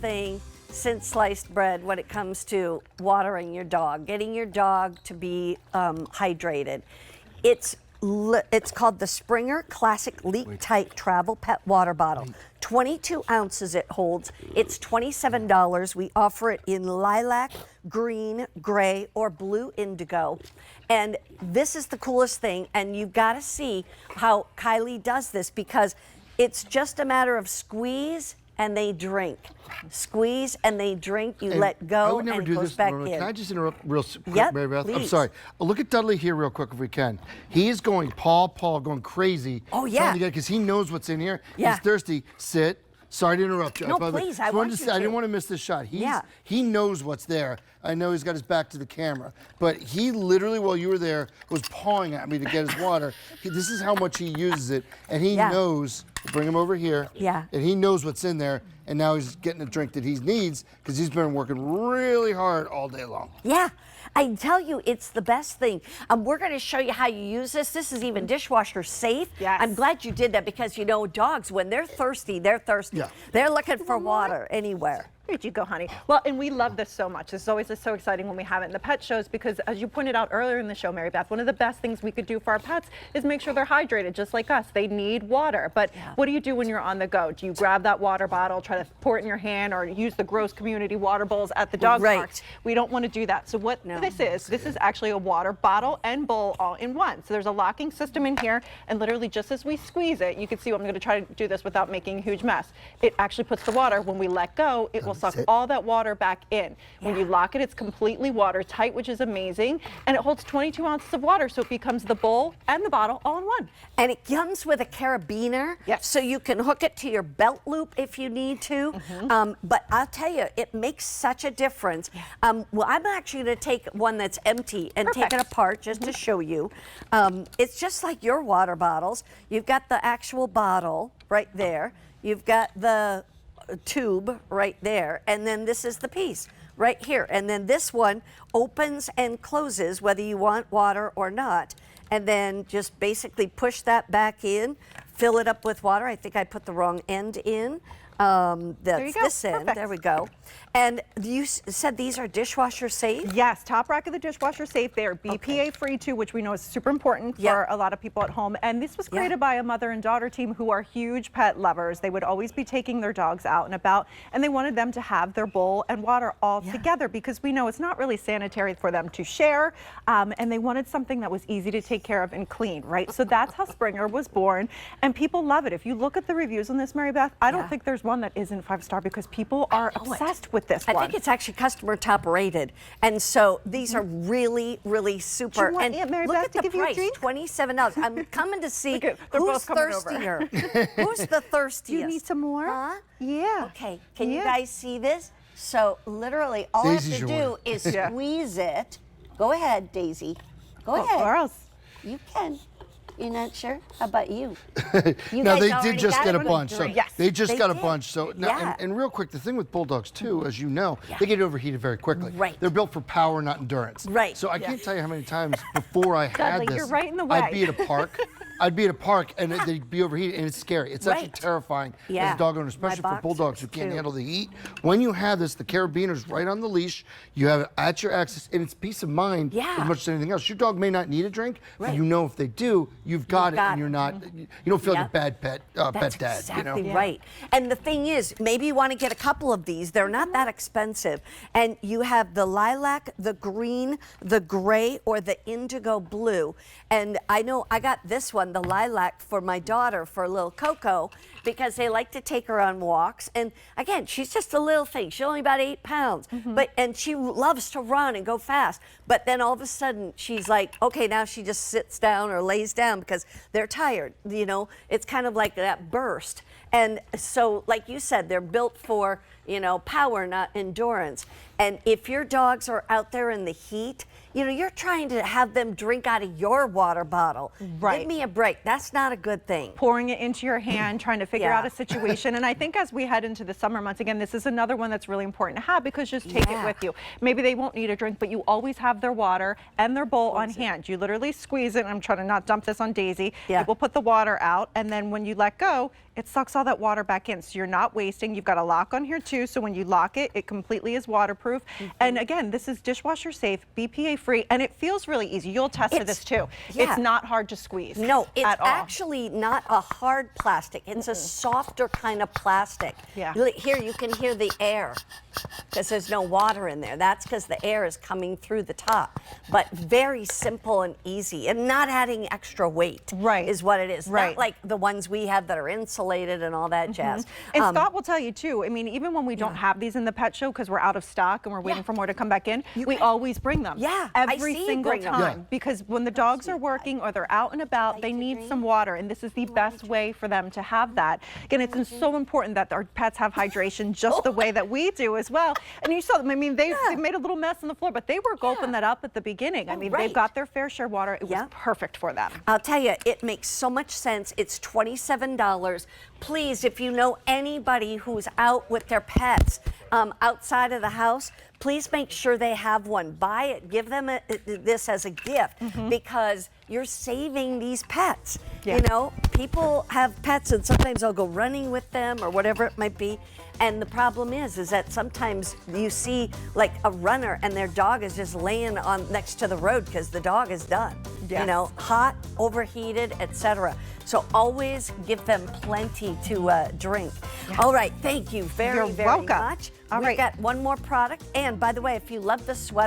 thing since sliced bread when it comes to watering your dog, getting your dog to be hydrated. It's called the Springer Classic Leak Tight Travel Pet Water Bottle. 22 ounces it holds. It's $27. We offer it in lilac, green, gray, or blue indigo. And this is the coolest thing, and you've got to see how Kylie does this, because it's just a matter of squeeze and they drink. Squeeze and they drink, you let go, and it goes back in. Can I just interrupt real quick, Mary Beth? I'm sorry. Look at Dudley here real quick if we can. He is going paw, going crazy. Oh, yeah. Because he knows what's in here. Yeah. He's thirsty. Sit. Sorry to interrupt you. No, please, I want you to. I didn't want to miss this shot. He knows what's there. I know he's got his back to the camera, but he literally, while you were there, was pawing at me to get his water. This is how much he uses it, and he knows. Bring him over here. Yeah. And he knows what's in there, and now he's getting a drink that he needs because he's been working really hard all day long. Yeah. I tell you, it's the best thing. We're going to show you how you use this. This is even dishwasher safe. Yes. I'm glad you did that, because you know, dogs, when they're thirsty, they're thirsty. Yeah. They're looking for water anywhere. Here you go, honey. Well, and we love this so much. This is always so exciting when we have it in the pet shows, because as you pointed out earlier in the show, Mary Beth, one of the best things we could do for our pets is make sure they're hydrated, just like us. They need water. But what do you do when you're on the go? Do you grab that water bottle, try to pour it in your hand, or use the gross community water bowls at the dog parks? We don't want to do that. So what this is actually a water bottle and bowl all in one. So there's a locking system in here, and literally just as we squeeze it, you can see I'm going to try to do this without making a huge mess. It actually puts the water, when we let go, it will suck all that water back in. When you lock it, it's completely watertight, which is amazing, and it holds 22 ounces of water, so it becomes the bowl and the bottle all in one. And it comes with a carabiner, so you can hook it to your belt loop if you need to. But I'll tell you, it makes such a difference. Well, I'm actually going to take one that's empty and take it apart just to show you. It's just like your water bottles. You've got the actual bottle right there. You've got the tube right there, and then this is the piece right here, and then this one opens and closes whether you want water or not, and then just basically push that back in, fill it up with water. I think I put the wrong end in. That's this end. There we go. And you said these are dishwasher safe? Yes, top rack of the dishwasher safe. They are BPA free too, which we know is super important for a lot of people at home. And this was created by a mother and daughter team who are huge pet lovers. They would always be taking their dogs out and about, and they wanted them to have their bowl and water all together, because we know it's not really sanitary for them to share. And they wanted something that was easy to take care of and clean, right? So that's how Springer was born, and people love it. If you look at the reviews on this, Mary Beth, I don't think there's one that isn't 5-star, because people are obsessed with this one. I think it's actually customer top rated, and so these are really, really super. Do you want Aunt Mary look Beth at to the give you a price, drink? $27. I'm coming to see who's thirstier. Who's the thirstiest? Do you need some more? Huh? Yeah. Okay. Can you guys see this? So literally, all I have to do is squeeze it. Go ahead, Daisy. Go ahead. Or else. You can. You're not sure? How about you? No, they did just get a bunch. So they just got a bunch. So Yeah. and real quick, the thing with bulldogs too, as you know, they get overheated very quickly. Right. They're built for power, not endurance. Right. So I can't tell you how many times before I had Dudley, this, you're right in the way. I'd be at a park. And they'd be overheated, and it's scary. It's actually terrifying as a dog owner, especially for bulldogs who can't handle the heat. When you have this, the carabiner's right on the leash. You have it at your access, and it's peace of mind as much as anything else. Your dog may not need a drink, but you know if they do, you've got it, and you're not. You don't feel like a bad pet dad. Exactly right. And the thing is, maybe you want to get a couple of these. They're not that expensive. And you have the lilac, the green, the gray, or the indigo blue. And I know I got this one, the lilac, for my daughter, for little Coco, because they like to take her on walks. And again, she's just a little thing. She's only about 8 pounds, and she loves to run and go fast. But then all of a sudden, she's like, okay, now she just sits down or lays down because they're tired. You know, it's kind of like that burst. And so, like you said, they're built for, you know, power, not endurance. And if your dogs are out there in the heat, you know, you're trying to have them drink out of your water bottle. Give me a break. That's not a good thing. Pouring it into your hand, trying to figure out a situation. And I think as we head into the summer months, again, this is another one that's really important to have, because just take it with you. Maybe they won't need a drink, but you always have their water and their bowl on hand. You literally squeeze it. I'm trying to not dump this on Daisy. It will put the water out, and then when you let go, it sucks all that water back in, so you're not wasting. You've got a lock on here too, so when you lock it, it completely is waterproof. And again, this is dishwasher safe, BPA free, and it feels really easy. You'll test this too. It's not hard to squeeze. No, it's at all. actually not a hard plastic. It's a softer kind of plastic. Here, you can hear the air because there's no water in there. That's because the air is coming through the top. But very simple and easy, and not adding extra weight is what it is. Not like the ones we have that are insulated and all that jazz. And Scott will tell you too, I mean, even when we don't have these in the pet show because we're out of stock and we're waiting for more to come back in, we always bring them. Every single time. Because when the dogs are working or they're out and about, they need some water, and this is the best way for them to have that. Again, it's so important that our pets have hydration just the way that we do as well. And you saw them, I mean, they made a little mess on the floor, but they were gulping that up at the beginning. I mean, they've got their fair share of water. It was perfect for them. I'll tell you, it makes so much sense. It's $27. Please, if you know anybody who's out with their pets outside of the house, please make sure they have one. Buy it, give them this as a gift, because you're saving these pets. You know, people have pets and sometimes they'll go running with them or whatever it might be. And the problem is that sometimes you see like a runner and their dog is just laying on next to the road because the dog is done. You know, hot, overheated, etc. So always give them plenty to drink. All right, thank you very much. All right. We've got one more product. And by the way, if you love the sweater,